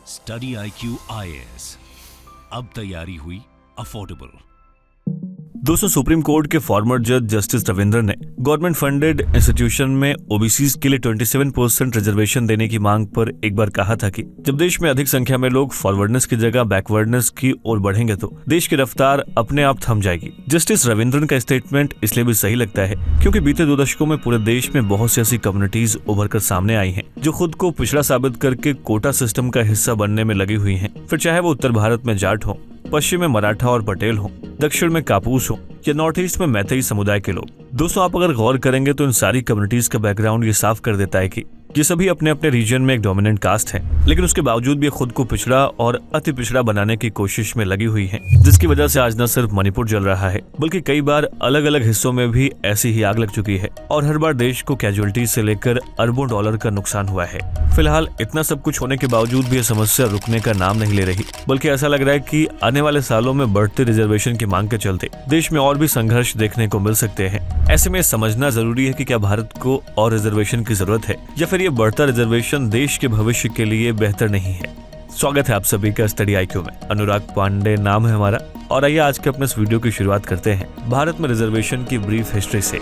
Study IQ IAS, अब तैयारी हुई अफोर्डेबल। दोस्तों, सुप्रीम कोर्ट के फॉर्मर जज जस्टिस रविंद्र ने गवर्नमेंट फंडेड इंस्टीट्यूशन में ओबीसी के लिए 27% रिजर्वेशन देने की मांग पर एक बार कहा था कि जब देश में अधिक संख्या में लोग फॉरवर्डनेस की जगह बैकवर्डनेस की ओर बढ़ेंगे तो देश की रफ्तार अपने आप थम जाएगी। जस्टिस रविंद्रन का स्टेटमेंट इसलिए भी सही लगता है क्योंकि बीते 2 दशकों में पूरे देश में बहुत सी ऐसी कम्युनिटीज उभर कर सामने आई हैं जो खुद को पिछड़ा साबित करके कोटा सिस्टम का हिस्सा बनने में लगी हुई हैं। फिर चाहे वो उत्तर भारत में जाट हो, पश्चिम में मराठा और पटेल हो, दक्षिण में कापूस हो या नॉर्थ ईस्ट में मैतेई समुदाय के लोग। दोस्तों, आप अगर गौर करेंगे तो इन सारी कम्युनिटीज का बैकग्राउंड ये साफ कर देता है कि ये सभी अपने अपने रीजन में एक डोमिनेंट कास्ट है, लेकिन उसके बावजूद भी खुद को पिछड़ा और अति पिछड़ा बनाने की कोशिश में लगी हुई है, जिसकी वजह से आज न सिर्फ मणिपुर जल रहा है बल्कि कई बार अलग अलग हिस्सों में भी ऐसी ही आग लग चुकी है और हर बार देश को कैजुअलिटी से लेकर अरबों डॉलर का नुकसान हुआ है। फिलहाल इतना सब कुछ होने के बावजूद भी यह समस्या रुकने का नाम नहीं ले रही, बल्कि ऐसा लग रहा है कि आने वाले सालों में बढ़ते रिजर्वेशन की मांग के चलते देश में और भी संघर्ष देखने को मिल सकते हैं। ऐसे में समझना जरूरी है कि क्या भारत को और रिजर्वेशन की जरूरत है या फिर ये बढ़ता रिजर्वेशन देश के भविष्य के लिए बेहतर नहीं है। स्वागत है आप सभी का स्टडी IQ में। अनुराग पांडे नाम है हमारा और आइए आज के अपने इस वीडियो की शुरुआत करते हैं भारत में रिजर्वेशन की ब्रीफ हिस्ट्री से।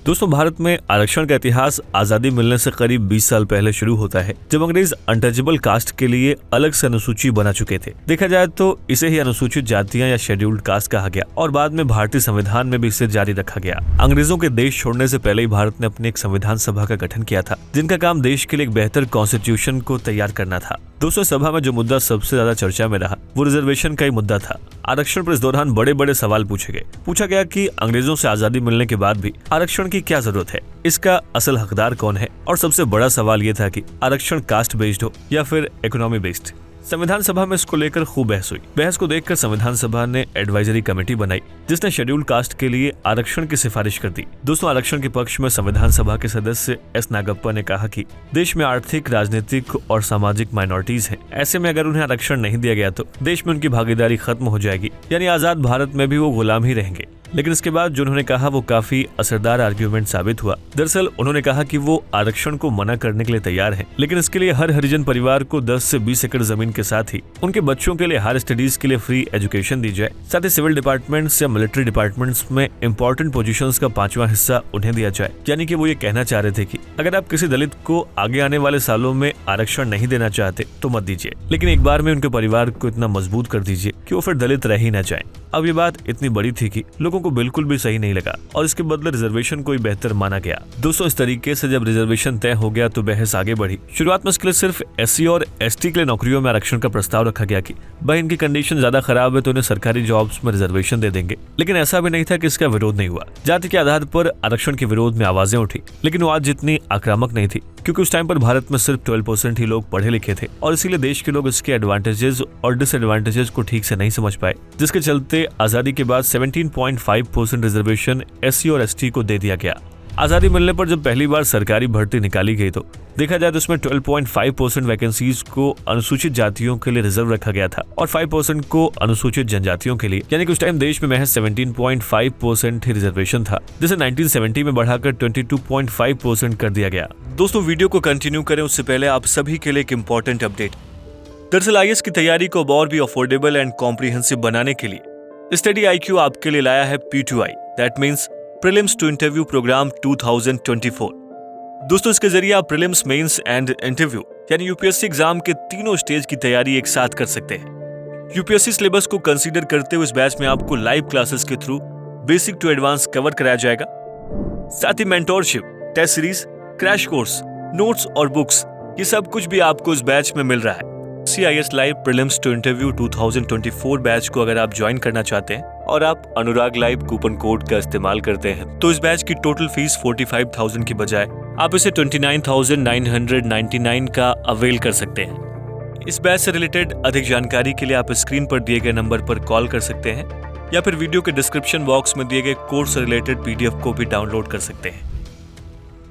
दोस्तों, भारत में आरक्षण का इतिहास आजादी मिलने से करीब 20 साल पहले शुरू होता है, जब अंग्रेज अनटचेबल कास्ट के लिए अलग से अनुसूची बना चुके थे। देखा जाए तो इसे ही अनुसूचित जातियां या शेड्यूल्ड कास्ट कहा गया और बाद में भारतीय संविधान में भी इसे जारी रखा गया। अंग्रेजों के देश छोड़ने से पहले ही भारत ने अपनी एक संविधान सभा का गठन किया था, जिनका काम देश के लिए एक बेहतर कॉन्स्टिट्यूशन को तैयार करना था। दोस्तों, सभा में जो मुद्दा सबसे ज्यादा चर्चा में रहा वो रिजर्वेशन का ही मुद्दा था। आरक्षण पर इस दौरान बड़े बड़े सवाल पूछे गए। पूछा गया कि अंग्रेजों से आजादी मिलने के बाद भी आरक्षण की क्या जरूरत है, इसका असल हकदार कौन है, और सबसे बड़ा सवाल ये था कि आरक्षण कास्ट बेस्ड हो या फिर इकोनॉमी बेस्ड। संविधान सभा में इसको लेकर खूब बहस हुई। बहस को देखकर संविधान सभा ने एडवाइजरी कमेटी बनाई, जिसने शेड्यूल कास्ट के लिए आरक्षण की सिफारिश कर दी। दोस्तों, आरक्षण के पक्ष में संविधान सभा के सदस्य S नागप्पा ने कहा कि देश में आर्थिक, राजनीतिक और सामाजिक माइनॉरिटीज हैं। ऐसे में अगर उन्हें आरक्षण नहीं दिया गया तो देश में उनकी भागीदारी खत्म हो जाएगी, यानी आजाद भारत में भी वो गुलाम ही रहेंगे। लेकिन इसके बाद जो उन्होंने कहा वो काफी असरदार आर्ग्यूमेंट साबित हुआ। दरअसल उन्होंने कहा कि वो आरक्षण को मना करने के लिए तैयार हैं, लेकिन इसके लिए हर हरिजन परिवार को 10 से 20 एकड़ जमीन के साथ ही उनके बच्चों के लिए हायर स्टडीज के लिए फ्री एजुकेशन दी जाए। साथ ही सिविल डिपार्टमेंट्स या मिलिट्री डिपार्टमेंट्स में इंपॉर्टेंट पोजीशंस का 5वां हिस्सा उन्हें दिया जाए। यानी कि वो ये कहना चाह रहे थे कि अगर आप किसी दलित को आगे आने वाले सालों में आरक्षण नहीं देना चाहते तो मत दीजिए, लेकिन एक बार में उनके परिवार को इतना मजबूत कर दीजिए कि वो फिर दलित रह ही न जाए। अब ये बात इतनी बड़ी थी कि लोगों को बिल्कुल भी सही नहीं लगा और इसके बदले रिजर्वेशन को ही बेहतर माना गया। दोस्तों, इस तरीके से जब रिजर्वेशन तय हो गया तो बहस आगे बढ़ी। शुरुआत में इसके लिए सिर्फ SC और ST के लिए नौकरियों में आरक्षण का प्रस्ताव रखा गया कि भाई इनकी कंडीशन ज्यादा खराब है तो उन्हें सरकारी जॉब्स में रिजर्वेशन दे देंगे। लेकिन ऐसा भी नहीं था कि इसका विरोध नहीं हुआ। जाति के आधार पर आरक्षण के विरोध में आवाजें उठी, लेकिन वो आज जितनी आक्रामक नहीं थी, क्योंकि उस टाइम पर भारत में सिर्फ 12% ही लोग पढ़े लिखे थे और इसीलिए देश के लोग इसके एडवांटेजेस और डिसएडवांटेजेस को ठीक से नहीं समझ पाए, जिसके चलते आजादी के बाद 17.5% रिजर्वेशन SC और ST को दे दिया गया। आजादी मिलने पर जब पहली बार सरकारी भर्ती निकाली गई तो देखा जाए तो इसमें 12.5% वैकेंसीज को अनुसूचित जातियों के लिए रिजर्व रखा गया था और 5% को अनुसूचित जनजातियों के लिए, यानी कि उस टाइम देश में महज 17.5% ही रिजर्वेशन था, जिसे 1970 में बढ़ाकर 22.5% कर दिया गया। दोस्तों, वीडियो को कंटिन्यू करें उससे पहले आप सभी के लिए एक इम्पोर्टेंट अपडेट। दरअसल IAS की तैयारी को और भी अफोर्डेबल एंड कॉम्प्रिहेंसिव बनाने के लिए स्टडी IQ आपके लिए लाया है P2I, that means prelims to interview programme 2024। दोस्तों, इसके जरिए आप प्रीलिम्स, मेंस एंड इंटरव्यू यानी UPSC एग्जाम के तीनों स्टेज की तैयारी एक साथ कर सकते हैं। UPSC सिलेबस को कंसीडर करते हुए इस बैच में आपको लाइव क्लासेस के through basic to advance cover कराया जाएगा। साथ ही mentorship, test series, crash course, notes और बुक्स, ये सब कुछ भी आपको इस बैच में मिल रहा है। CIS live prelims to interview 2024 batch को अगर आप ज्वाइन करना चाहते हैं और आप अनुराग लाइव कूपन कोड का इस्तेमाल करते हैं तो इस बैच की टोटल फीस 45,000 की बजाय आप इसे 29,999 का अवेल कर सकते हैं। इस बैच से रिलेटेड अधिक जानकारी के लिए आप स्क्रीन पर दिए गए नंबर पर कॉल कर सकते हैं या फिर वीडियो के डिस्क्रिप्शन बॉक्स में दिए गए कोर्स से रिलेटेड PDF को भी डाउनलोड कर सकते हैं।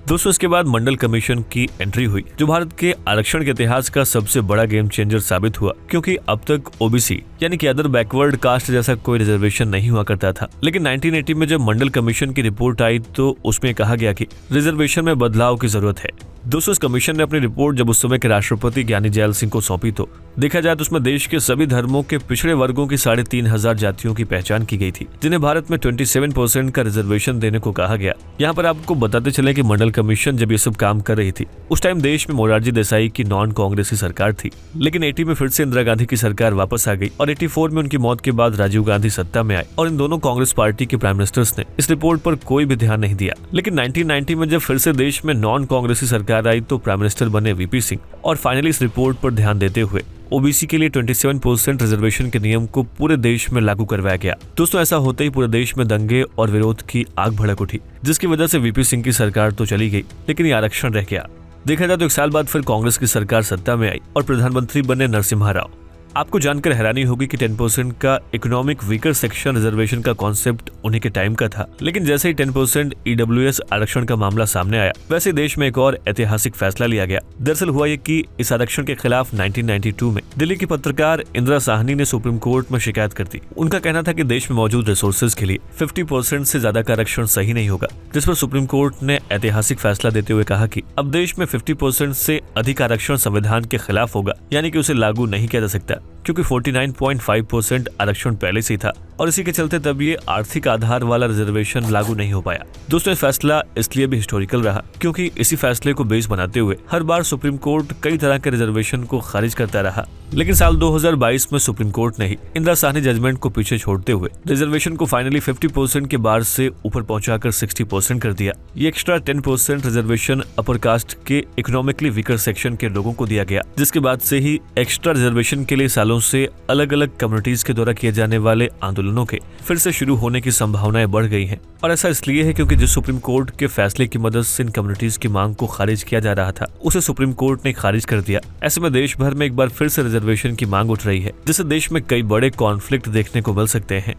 दोस्तों, इसके बाद मंडल कमीशन की एंट्री हुई, जो भारत के आरक्षण के इतिहास का सबसे बड़ा गेम चेंजर साबित हुआ, क्योंकि अब तक ओबीसी यानी कि अदर बैकवर्ड कास्ट जैसा कोई रिजर्वेशन नहीं हुआ करता था। लेकिन 1980 में जब मंडल कमीशन की रिपोर्ट आई तो उसमें कहा गया कि रिजर्वेशन में बदलाव की जरूरत है। दोस्तों इस कमीशन ने अपनी रिपोर्ट जब उस समय के राष्ट्रपति ज्ञानी जैल सिंह को सौंपी तो देखा जाए तो उसमें देश के सभी धर्मों के पिछड़े वर्गों की 3,500 जातियों की पहचान की गई थी, जिन्हें भारत में 27% का रिजर्वेशन देने को कहा गया। यहाँ पर आपको बताते चले कि मंडल कमीशन जब ये सब काम कर रही थी उस टाइम देश में मोरारजी देसाई की नॉन कांग्रेसी सरकार थी, लेकिन 80 में फिर से इंदिरा गांधी की सरकार वापस आ गई और 84 में उनकी मौत के बाद राजीव गांधी सत्ता में आए और इन दोनों कांग्रेस पार्टी के प्राइम मिनिस्टर्स ने इस रिपोर्ट पर कोई भी ध्यान नहीं दिया। लेकिन 1990 में जब फिर से देश में नॉन कांग्रेसी सरकार आई तो प्राइम मिनिस्टर बने वीपी सिंह और फाइनली इस रिपोर्ट पर ध्यान देते हुए ओबीसी के लिए 27% रिजर्वेशन के नियम को पूरे देश में लागू करवाया गया। दोस्तों ऐसा होते ही पूरे देश में दंगे और विरोध की आग भड़क उठी, जिसकी वजह से वीपी सिंह की सरकार तो चली गई लेकिन ये आरक्षण रह गया। देखा जाए तो 1 साल बाद फिर कांग्रेस की सरकार सत्ता में आई और प्रधानमंत्री बने नरसिम्हा राव। आपको जानकर हैरानी होगी कि 10% का इकोनॉमिक वीकर सेक्शन रिजर्वेशन का कॉन्सेप्ट उन्हीं के टाइम का था, लेकिन जैसे ही 10% ईडब्ल्यूएस आरक्षण का मामला सामने आया वैसे देश में एक और ऐतिहासिक फैसला लिया गया। दरअसल हुआ ये कि इस आरक्षण के खिलाफ 1992 में दिल्ली की पत्रकार इंदिरा साहनी ने सुप्रीम कोर्ट में शिकायत कर दी। उनका कहना था कि देश में मौजूद रिसोर्सेज के लिए 50% से ज्यादा का आरक्षण सही नहीं होगा, जिस पर सुप्रीम कोर्ट ने ऐतिहासिक फैसला देते हुए कहा कि अब देश में 50% से अधिक आरक्षण संविधान के खिलाफ होगा, यानी कि उसे लागू नहीं किया जा सकता, क्योंकि 49.5% आरक्षण पहले से ही था और इसी के चलते तब ये आर्थिक आधार वाला रिजर्वेशन लागू नहीं हो पाया। दोस्तों ये फैसला इसलिए भी हिस्टोरिकल रहा क्योंकि इसी फैसले को बेस बनाते हुए हर बार सुप्रीम कोर्ट कई तरह के रिजर्वेशन को खारिज करता रहा, लेकिन साल 2022 में सुप्रीम कोर्ट ने ही इंदिरा साहनी जजमेंट को पीछे छोड़ते हुए रिजर्वेशन को फाइनली 50% के बार से ऊपर पहुंचाकर 60% कर दिया। ये एक्स्ट्रा 10% रिजर्वेशन अपर कास्ट के इकोनॉमिकली वीकर सेक्शन के लोगों को दिया गया, जिसके बाद से ही एक्स्ट्रा रिजर्वेशन के लिए सालों से अलग अलग कम्युनिटीज के द्वारा किए जाने वाले आंदोलनों के फिर से शुरू होने की संभावनाएं बढ़ गई हैं। और ऐसा इसलिए है क्योंकि जिस सुप्रीम कोर्ट के फैसले की मदद से इन कम्युनिटीज की मांग को खारिज किया जा रहा था उसे सुप्रीम कोर्ट ने खारिज कर दिया। ऐसे में देश भर में एक बार फिर से रिजर्वेशन की मांग उठ रही है, जिससे देश में कई बड़े कॉन्फ्लिक्ट देखने को मिल सकते हैं।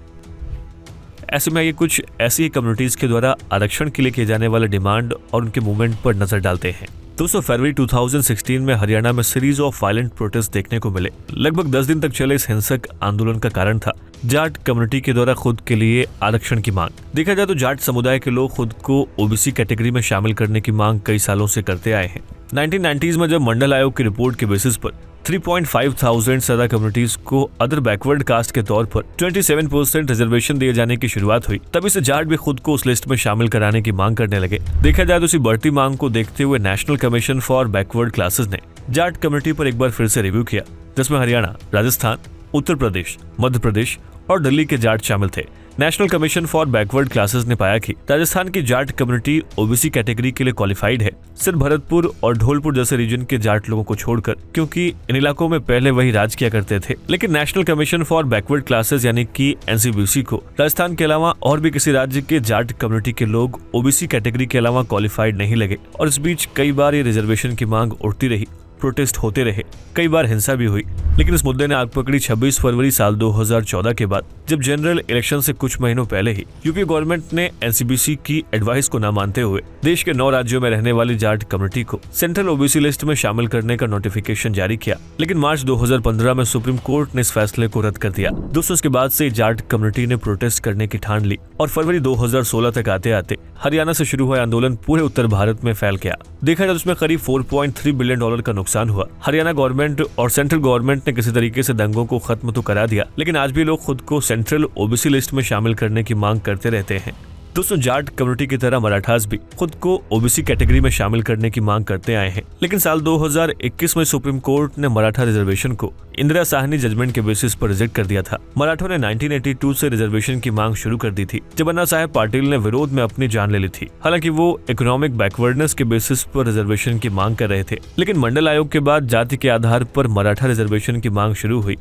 ऐसे में ये कुछ ऐसी कम्युनिटीज के द्वारा आरक्षण के लिए किए जाने वाले डिमांड और उनके मूवमेंट पर नजर डालते हैं। दोस्तों फरवरी 2016 में हरियाणा में सीरीज ऑफ वायलेंट प्रोटेस्ट देखने को मिले। लगभग 10 दिन तक चले इस हिंसक आंदोलन का कारण था जाट कम्युनिटी के द्वारा खुद के लिए आरक्षण की मांग। देखा जाए तो जाट समुदाय के लोग खुद को ओबीसी कैटेगरी में शामिल करने की मांग कई सालों से करते आए हैं। 1990s में जब मंडल आयोग की रिपोर्ट के बेसिस पर 3,500 से ज्यादा कम्युनिटीज को अदर बैकवर्ड कास्ट के तौर पर 27% रिजर्वेशन दिए जाने की शुरुआत हुई, तभी से जाट भी खुद को उस लिस्ट में शामिल कराने की मांग करने लगे। देखा जाए तो इसी बढ़ती मांग को देखते हुए national commission for backward classes ने जाट कम्युनिटी पर एक बार फिर से रिव्यू किया, जिसमें हरियाणा, राजस्थान, उत्तर प्रदेश, मध्य प्रदेश और दिल्ली के जाट शामिल थे। National commission for backward classes ने पाया कि राजस्थान की जाट कम्युनिटी ओबीसी कैटेगरी के लिए क्वालिफाइड है, सिर्फ भरतपुर और धौलपुर जैसे रीजन के जाट लोगों को छोड़कर, क्योंकि इन इलाकों में पहले वही राज किया करते थे। लेकिन national commission for backward classes यानी कि एनसीबीसी को राजस्थान के अलावा और भी किसी राज्य के जाट कम्युनिटी के लोग ओबीसी कैटेगरी के अलावा क्वालिफाइड नहीं लगे और इस बीच कई बार ये रिजर्वेशन की मांग उठती रही, प्रोटेस्ट होते रहे, कई बार हिंसा भी हुई। लेकिन इस मुद्दे ने आग पकड़ी 26 फरवरी साल 2014 के बाद, जब जनरल इलेक्शन से कुछ महीनों पहले ही यूपी गवर्नमेंट ने एनसीबीसी की एडवाइस को न मानते हुए देश के 9 राज्यों में रहने वाली जाट कम्युनिटी को सेंट्रल ओबीसी लिस्ट में शामिल करने का नोटिफिकेशन जारी किया। लेकिन मार्च 2015 में सुप्रीम कोर्ट ने इस फैसले को रद्द कर दिया। दोस्तों इसके बाद से जाट कम्युनिटी ने प्रोटेस्ट करने की ठान ली और फरवरी 2016 तक आते आते हरियाणा से शुरू हुआ आंदोलन पूरे उत्तर भारत में फैल गया। देखा जाए तो उसमें करीब $4.3 बिलियन का नुकसान हुआ। हरियाणा गवर्नमेंट और सेंट्रल गवर्नमेंट ने किसी तरीके से दंगों को खत्म तो करा दिया, लेकिन आज भी लोग खुद को सेंट्रल ओबीसी लिस्ट में शामिल करने की मांग करते रहते हैं। दोस्तों जाट कम्युनिटी की तरह मराठास भी खुद को ओबीसी कैटेगरी में शामिल करने की मांग करते आए हैं, लेकिन साल 2021 में सुप्रीम कोर्ट ने मराठा रिजर्वेशन को इंदिरा साहनी जजमेंट के बेसिस पर रिजेक्ट कर दिया था। मराठों ने 1982 से रिजर्वेशन की मांग शुरू कर दी थी, जब अन्ना साहेब पाटिल ने विरोध में अपनी जान ले ली थी। हालांकि वो इकोनॉमिक बैकवर्डनेस के बेसिस पर रिजर्वेशन की मांग कर रहे थे, लेकिन मंडल आयोग के बाद जाति के आधार पर मराठा रिजर्वेशन की मांग शुरू हुई।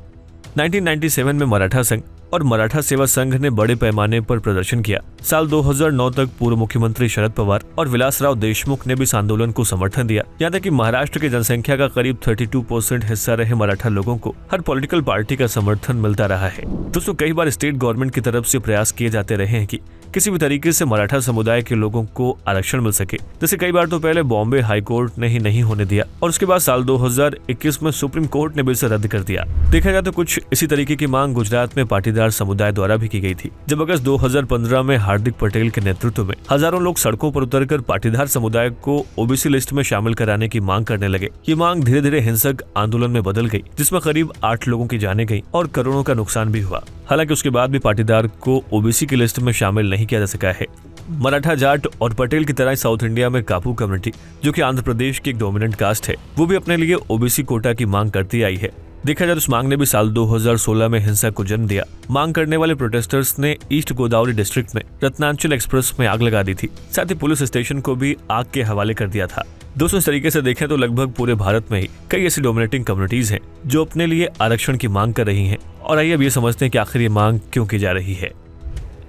1997 में मराठा संघ और मराठा सेवा संघ ने बड़े पैमाने पर प्रदर्शन किया। साल 2009 तक पूर्व मुख्यमंत्री शरद पवार और विलासराव देशमुख ने भी इस आंदोलन को समर्थन दिया। यहाँ तक कि महाराष्ट्र की जनसंख्या का करीब 32% हिस्सा रहे मराठा लोगों को हर पॉलिटिकल पार्टी का समर्थन मिलता रहा है। दोस्तों कई बार स्टेट गवर्नमेंट की तरफ से प्रयास किए जाते रहे हैं कि किसी भी तरीके से मराठा समुदाय के लोगों को आरक्षण मिल सके, जैसे कई बार तो पहले बॉम्बे हाई कोर्ट ने ही नहीं होने दिया और उसके बाद साल 2021 में सुप्रीम कोर्ट ने भी इसे रद्द कर दिया। देखा जाए तो कुछ इसी तरीके की मांग गुजरात में पाटीदार पाटीदार समुदाय द्वारा भी की गई थी। जब अगस्त 2015 में हार्दिक पटेल के नेतृत्व में हजारों लोग सड़कों पर उतरकर पाटीदार समुदाय को ओबीसी लिस्ट में शामिल कराने की मांग करने लगे, ये मांग धीरे धीरे हिंसक आंदोलन में बदल गई, जिसमें करीब 8 लोगों की जानें गई और करोड़ों का नुकसान भी हुआ। हालांकि उसके बाद भी पाटीदार को ओबीसी की लिस्ट में शामिल नहीं किया जा सका है। मराठा, जाट और पटेल की तरह साउथ इंडिया में कापू कम्युनिटी, जो कि आंध्र प्रदेश की एक डोमिनेंट कास्ट है, वो भी अपने लिए ओबीसी कोटा की मांग करती आई है। देखा जाए तो इस मांग ने भी साल 2016 में हिंसा को जन्म दिया। मांग करने वाले प्रोटेस्टर्स ने ईस्ट गोदावरी डिस्ट्रिक्ट में रत्नाचल एक्सप्रेस में आग लगा दी थी। साथ ही पुलिस स्टेशन को भी आग के हवाले कर दिया था। दोस्तों, इस तरीके से देखें तो लगभग पूरे भारत में ही कई ऐसी डोमिनेटिंग कम्युनिटीज हैं जो अपने लिए आरक्षण की मांग कर रही हैं। और आइए अब ये समझते हैं कि आखिर ये मांग क्यों की जा रही है।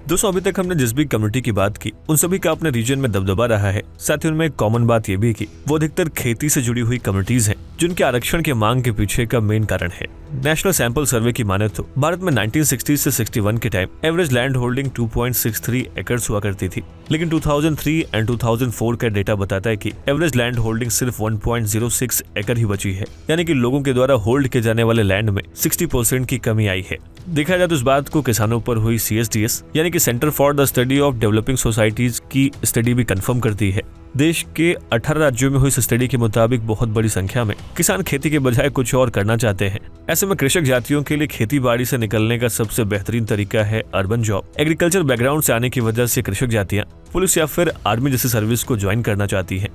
दोस्तों, अभी तक हमने जिस भी कम्युनिटी की बात की उन सभी का अपने रीजन में दबदबा रहा है। साथ ही उनमें एक कॉमन बात ये भी है कि वो अधिकतर खेती से जुड़ी हुई कम्युनिटीज हैं, जिनके आरक्षण के मांग के पीछे का मेन कारण है। नेशनल सैंपल सर्वे की माने तो भारत में 1960 से 61 के टाइम एवरेज लैंड होल्डिंग 2.63 एकड़ हुआ करती थी, लेकिन 2003 एंड 2004 का डेटा बताता है कि एवरेज लैंड होल्डिंग सिर्फ 1.06 एकड़ ही बची है, यानी कि लोगों के द्वारा होल्ड किए जाने वाले लैंड में 60% की कमी आई है। देखा जाए तो इस बात को किसानों पर हुई CSDS यानी कि centre for the study of developing societies की स्टडी भी कंफर्म करती है। देश के 18 राज्यों में हुई इस स्टडी के मुताबिक बहुत बड़ी संख्या में किसान खेती के बजाय कुछ और करना चाहते हैं। ऐसे में कृषक जातियों के लिए खेती बाड़ी से निकलने का सबसे बेहतरीन तरीका है अर्बन जॉब। एग्रीकल्चर बैकग्राउंड से आने की वजह से कृषक जातियां पुलिस या फिर आर्मी जैसी सर्विस को ज्वाइन करना चाहती हैं।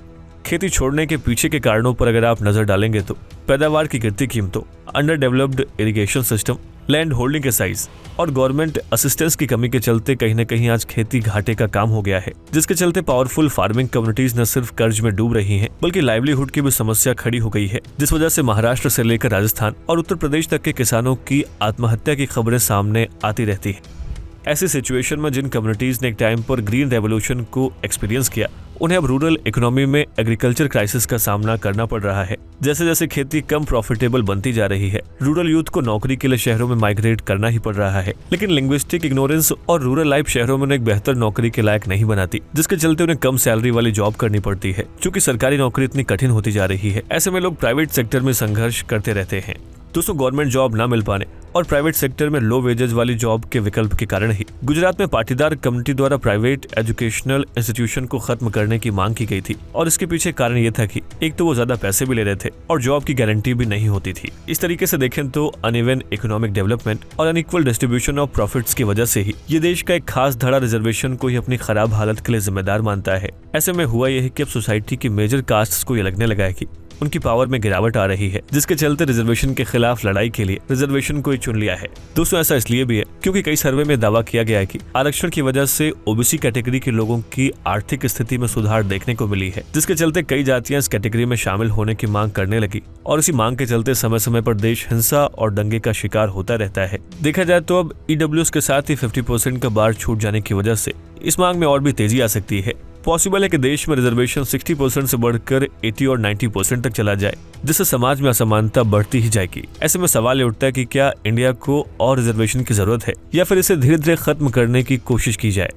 खेती छोड़ने के पीछे के कारणों पर अगर आप नजर डालेंगे तो पैदावार की गिरती कीमतों, under developed irrigation system, land holding के साइज और गवर्नमेंट असिस्टेंस की कमी के चलते कहीं न कहीं आज खेती घाटे का काम हो गया है, जिसके चलते पावरफुल फार्मिंग कम्युनिटीज न सिर्फ कर्ज में डूब रही हैं, बल्कि लाइवलीहुड की भी समस्या खड़ी हो गई है, जिस वजह से महाराष्ट्र से लेकर राजस्थान और उत्तर प्रदेश तक के किसानों की आत्महत्या की खबरें सामने आती रहती है। ऐसी सिचुएशन में जिन कम्युनिटीज ने एक टाइम पर ग्रीन रेवोल्यूशन को एक्सपीरियंस किया, उन्हें अब रूरल इकोनॉमी में एग्रीकल्चर क्राइसिस का सामना करना पड़ रहा है। जैसे जैसे खेती कम प्रॉफिटेबल बनती जा रही है, रूरल यूथ को नौकरी के लिए शहरों में माइग्रेट करना ही पड़ रहा है। लेकिन लिंग्विस्टिक इग्नोरेंस और रूरल लाइफ शहरों में उन्हें एक बेहतर नौकरी के लायक नहीं बनाती, जिसके चलते उन्हें कम सैलरी वाली जॉब करनी पड़ती है। क्योंकि सरकारी नौकरी इतनी कठिन होती जा रही है, ऐसे में लोग प्राइवेट सेक्टर में संघर्ष करते रहते हैं। दोस्तों, गवर्नमेंट जॉब न मिल पाने और प्राइवेट सेक्टर में लो वेजेस वाली जॉब के विकल्प के कारण ही गुजरात में पाटीदार कम्युनिटी द्वारा प्राइवेट एजुकेशनल इंस्टीट्यूशन को खत्म करने की मांग की गई थी। और इसके पीछे कारण ये था कि एक तो वो ज्यादा पैसे भी ले रहे थे और जॉब की गारंटी भी नहीं होती थी। इस तरीके से देखें तो अनइवन इकोनॉमिक डेवलपमेंट और अनइक्वल डिस्ट्रीब्यूशन ऑफ प्रॉफिट्स की वजह से ही ये देश का एक खास धड़ा रिजर्वेशन को ही अपनी खराब हालत के लिए जिम्मेदार मानता है। ऐसे में हुआ यह कि अब सोसाइटी की मेजर कास्ट्स को ये लगने लगा है कि उनकी पावर में गिरावट आ रही है, जिसके चलते रिजर्वेशन के खिलाफ लड़ाई के लिए रिजर्वेशन को ही चुन लिया है। दोस्तों, ऐसा इसलिए भी है क्योंकि कई सर्वे में दावा किया गया है कि आरक्षण की वजह से ओबीसी कैटेगरी के लोगों की आर्थिक स्थिति में सुधार देखने को मिली है, जिसके चलते कई जातियां इस कैटेगरी में शामिल होने की मांग करने लगी। और इसी मांग के चलते समय समय पर देश हिंसा और दंगे का शिकार होता रहता है। देखा जाए तो अब ईडब्ल्यूएस के साथ ही 50% का बार छूट जाने की वजह से इस मांग में और भी तेजी आ सकती है। पॉसिबल है कि देश में रिजर्वेशन 60% से बढ़कर 80 और 90% तक चला जाए, जिससे समाज में असमानता बढ़ती ही जाएगी। ऐसे में सवाल ये उठता है कि क्या इंडिया को और रिजर्वेशन की जरूरत है या फिर इसे धीरे धीरे खत्म करने की कोशिश की जाए।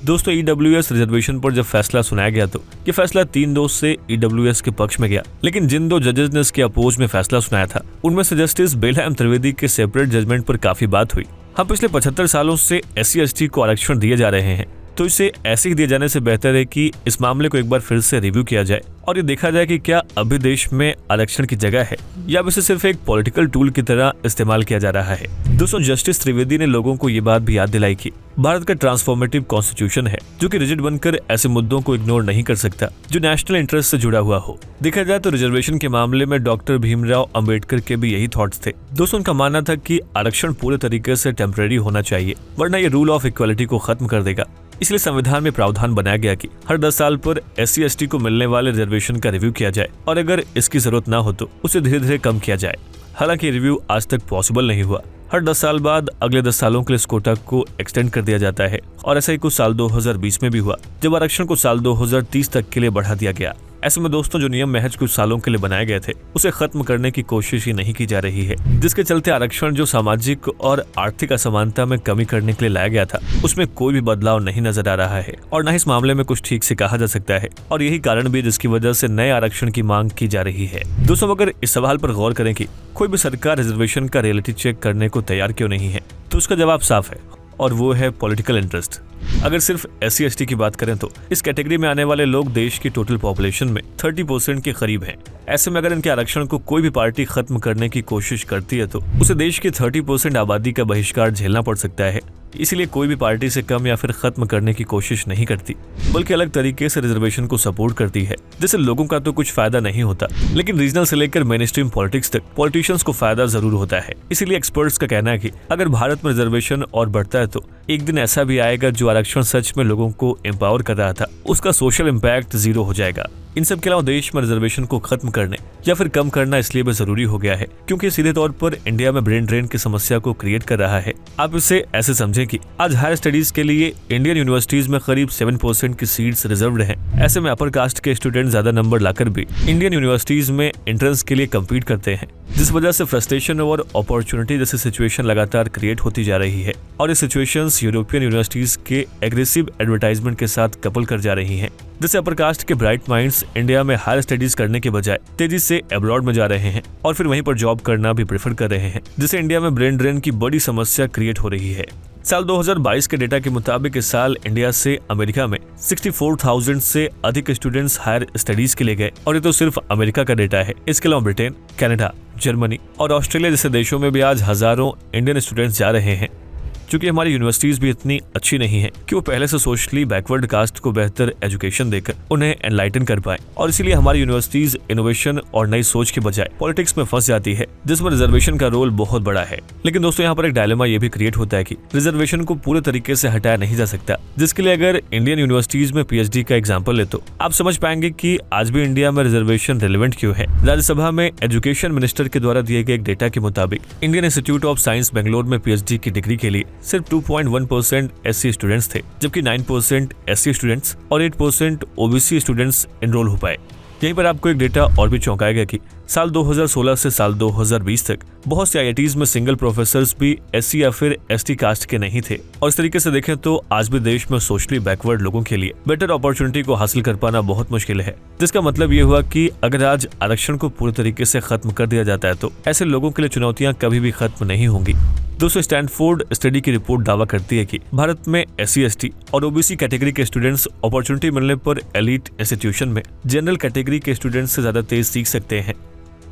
दोस्तों, ईडब्ल्यूएस रिजर्वेशन पर जब फैसला सुनाया गया तो ये फैसला 3-2 से ईडब्ल्यूएस के पक्ष में गया, लेकिन जिन 2 जजेस ने इसके अपोज में फैसला सुनाया था उनमें से जस्टिस बेलहम त्रिवेदी के सेपरेट जजमेंट पर काफी बात हुई। हम पिछले 75 सालों से SC/ST को आरक्षण दिए जा रहे हैं, तो इसे ऐसे ही दिए जाने से बेहतर है कि इस मामले को एक बार फिर से रिव्यू किया जाए और ये देखा जाए कि क्या अभी देश में आरक्षण की जगह है या इसे सिर्फ एक पॉलिटिकल टूल की तरह इस्तेमाल किया जा रहा है। दोस्तों, जस्टिस त्रिवेदी ने लोगों को ये बात भी याद दिलाई कि भारत का ट्रांसफॉर्मेटिव कॉन्स्टिट्यूशन है, जो कि रिजिड बनकर ऐसे मुद्दों को इग्नोर नहीं कर सकता जो नेशनल इंटरेस्ट से जुड़ा हुआ हो। देखा जाए तो रिजर्वेशन के मामले में डॉक्टर भीमराव अंबेडकर के भी यही थॉट्स थे। दोस्तों, उनका मानना था कि आरक्षण पूरे तरीके से टेम्परेरी होना चाहिए, वरना ये रूल ऑफ इक्वालिटी को खत्म कर देगा। इसलिए संविधान में प्रावधान बनाया गया कि हर 10 साल पर SC/ST को मिलने वाले रिजर्वेशन का रिव्यू किया जाए और अगर इसकी जरूरत ना हो तो उसे धीरे धीरे कम किया जाए। हालांकि रिव्यू आज तक पॉसिबल नहीं हुआ। हर 10 साल बाद अगले 10 सालों के लिए इस कोटा को एक्सटेंड कर दिया जाता है और ऐसा ही कुछ साल 2020 में भी हुआ, जब आरक्षण को साल 2030 तक के लिए बढ़ा दिया गया। ऐसे में दोस्तों जो नियम महज कुछ सालों के लिए बनाए गए थे उसे खत्म करने की कोशिश ही नहीं की जा रही है, जिसके चलते आरक्षण जो सामाजिक और आर्थिक असमानता में कमी करने के लिए लाया गया था उसमें कोई भी बदलाव नहीं नजर आ रहा है और न इस मामले में कुछ ठीक से कहा जा सकता है। और यही कारण भी जिसकी वजह से नए आरक्षण की मांग की जा रही है। दोस्तों अगर इस सवाल पर गौर करें कि कोई भी सरकार रिजर्वेशन का रियलिटी चेक करने को तैयार क्यों नहीं है, तो उसका जवाब साफ है और वो है पॉलिटिकल इंटरेस्ट। अगर सिर्फ SC/ST की बात करें तो इस कैटेगरी में आने वाले लोग देश की टोटल पॉपुलेशन में 30% के करीब हैं। ऐसे में अगर इनके आरक्षण को कोई भी पार्टी खत्म करने की कोशिश करती है तो उसे देश की 30% आबादी का बहिष्कार झेलना पड़ सकता है। इसलिए कोई भी पार्टी से कम या फिर खत्म करने की कोशिश नहीं करती, बल्कि अलग तरीके से रिजर्वेशन को सपोर्ट करती है, जिससे लोगों का तो कुछ फायदा नहीं होता, लेकिन रीजनल से लेकर मेन स्ट्रीम पॉलिटिक्स तक पॉलिटिशियंस को फायदा जरूर होता है। इसीलिए एक्सपर्ट्स का कहना है कि अगर भारत में रिजर्वेशन और बढ़ता है तो एक दिन ऐसा भी आएगा जो आरक्षण सच में लोगों को एम्पावर कर रहा था उसका सोशल इम्पैक्ट 0 हो जाएगा। इन सब के अलावा देश में रिजर्वेशन को खत्म करने या फिर कम करना इसलिए भी जरूरी हो गया है क्योंकि सीधे तौर पर इंडिया में ब्रेन ड्रेन की समस्या को क्रिएट कर रहा है। आप इसे ऐसे समझें कि आज हायर स्टडीज के लिए इंडियन यूनिवर्सिटीज में करीब 7% की सीट्स रिजर्व्ड हैं। ऐसे में अपर कास्ट के स्टूडेंट ज्यादा नंबर लाकर भी इंडियन यूनिवर्सिटीज में एंट्रेंस के लिए कम्पीट करते हैं, जिस वजह से फ्रस्ट्रेशन और अपॉर्चुनिटी जैसी सिचुएशन लगातार क्रिएट होती जा रही है और ये सिचुएशंस यूरोपियन यूनिवर्सिटीज के एग्रेसिव एडवर्टाइजमेंट के साथ कपल कर जा रही हैं, जिससे अपर कास्ट के ब्राइट माइंड्स इंडिया में हायर स्टडीज करने के बजाय तेजी से अब्रॉड में जा रहे हैं और फिर वहीं पर जॉब करना भी प्रेफर कर रहे हैं, जिससे इंडिया में ब्रेन ड्रेन की बड़ी समस्या क्रिएट हो रही है। साल 2022 के डेटा के मुताबिक इस साल इंडिया से अमेरिका में 64,000 से अधिक स्टूडेंट्स हायर स्टडीज के लिए गए और ये तो सिर्फ अमेरिका का डेटा है। इसके अलावा ब्रिटेन, कनाडा, जर्मनी और ऑस्ट्रेलिया जैसे देशों में भी आज हजारों इंडियन स्टूडेंट्स जा रहे हैं। क्योंकि हमारी यूनिवर्सिटीज भी इतनी अच्छी नहीं है कि वो पहले से सोशली बैकवर्ड कास्ट को बेहतर एजुकेशन देकर उन्हें एनलाइटन कर पाए, और इसीलिए हमारी यूनिवर्सिटीज इनोवेशन और नई सोच के बजाय पॉलिटिक्स में फंस जाती है, जिसमें रिजर्वेशन का रोल बहुत बड़ा है। लेकिन दोस्तों यहाँ पर एक डायलेमा ये भी क्रिएट होता है कि रिजर्वेशन को पूरे तरीके से हटाया नहीं जा सकता, जिसके लिए अगर इंडियन यूनिवर्सिटीज में PhD का एग्जाम्पल ले तो आप समझ पाएंगे कि आज भी इंडिया में रिजर्वेशन रिलेवेंट क्यों है। राज्यसभा में एजुकेशन मिनिस्टर के द्वारा दिए गए एक डेटा के मुताबिक Indian institute of science Bangalore में PhD की डिग्री के लिए सिर्फ 2.1% SC स्टूडेंट्स थे, जबकि 9% SC स्टूडेंट्स और 8% OBC स्टूडेंट्स एनरोल हो पाए। यहीं पर आपको एक डेटा और भी चौंकाएगा कि साल 2016 से साल 2020 तक बहुत से IITs में सिंगल प्रोफेसर्स भी SC या फिर ST कास्ट के नहीं थे। और इस तरीके से देखें तो आज भी देश में सोशली बैकवर्ड लोगों के लिए बेटर अपॉर्चुनिटी को हासिल कर पाना बहुत मुश्किल है, जिसका मतलब ये हुआ कि अगर आज आरक्षण को पूरी तरीके से खत्म कर दिया जाता है तो ऐसे लोगों के लिए चुनौतियां कभी भी खत्म नहीं होंगी। दोस्तों स्टैनफोर्ड स्टडी की रिपोर्ट दावा करती है कि भारत में SC, ST और OBC कैटेगरी के स्टूडेंट्स अपॉर्चुनिटी मिलने पर एलीट इंस्टीट्यूशन में जनरल कैटेगरी के स्टूडेंट्स से ज्यादा तेज सीख सकते हैं।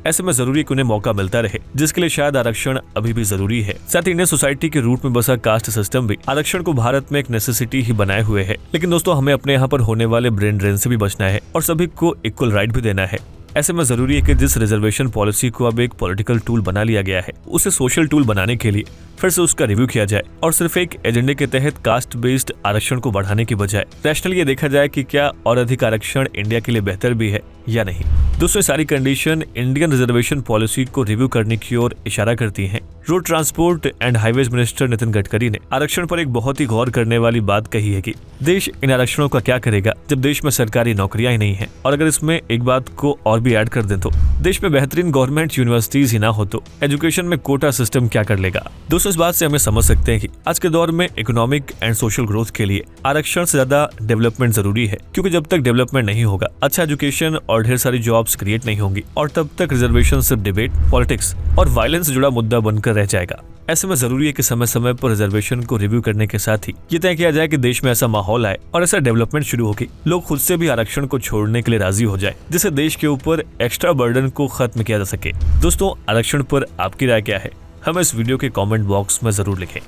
ऐसे में जरूरी है कि उन्हें मौका मिलता रहे, जिसके लिए शायद आरक्षण अभी भी जरूरी है। साथ ही इंडियन सोसाइटी के रूट में बसा कास्ट सिस्टम भी आरक्षण को भारत में एक नेसेसिटी ही बनाए हुए है। लेकिन दोस्तों हमें अपने यहाँ पर होने वाले ब्रेन ड्रेन से भी बचना है और सभी को इक्वल राइट भी देना है। ऐसे में जरूरी है कि जिस रिजर्वेशन पॉलिसी को अब एक पॉलिटिकल टूल बना लिया गया है उसे सोशल टूल बनाने के लिए फिर से उसका रिव्यू किया जाए और सिर्फ एक एजेंडे के तहत कास्ट बेस्ड आरक्षण को बढ़ाने के बजाय रैशनली ये देखा जाए कि क्या और अधिक आरक्षण इंडिया के लिए बेहतर भी है या नहीं। दोस्तों सारी कंडीशन इंडियन रिजर्वेशन पॉलिसी को रिव्यू करने की ओर इशारा करती हैं। Road transport and highways minister Nitin Gadkari ने आरक्षण पर एक बहुत ही गौर करने वाली बात कही है कि देश इन आरक्षणों का क्या करेगा जब देश में सरकारी नौकरियां ही नहीं है। और अगर इसमें एक बात को और भी ऐड कर दें तो देश में बेहतरीन गवर्नमेंट यूनिवर्सिटीज ही ना हो तो एजुकेशन में कोटा सिस्टम क्या कर लेगा। दोस्तों इस बात से हमें समझ सकते हैं कि आज के दौर में इकोनॉमिक एंड सोशल ग्रोथ के लिए आरक्षण से ज्यादा डेवलपमेंट जरूरी है, क्योंकि जब तक डेवलपमेंट नहीं होगा अच्छा एजुकेशन और ढेर सारी जॉब्स क्रिएट नहीं होंगी और तब तक रिजर्वेशन सिर्फ डिबेट, पॉलिटिक्स और वायलेंस जुड़ा मुद्दा बनकर रह जाएगा। ऐसे में जरूरी है कि समय समय पर रिजर्वेशन को रिव्यू करने के साथ ही ये तय किया जाए कि देश में ऐसा माहौल आए और ऐसा डेवलपमेंट शुरू हो कि लोग खुद से भी आरक्षण को छोड़ने के लिए राजी हो जाए, जिससे देश के ऊपर एक्स्ट्रा बर्डन को खत्म किया जा सके। दोस्तों आरक्षण पर आपकी राय क्या है, हमें इस वीडियो के कमेंट बॉक्स में जरूर लिखें।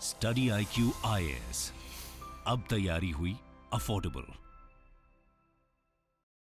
स्टडी IQ IAS, अब तैयारी हुई अफोर्डेबल।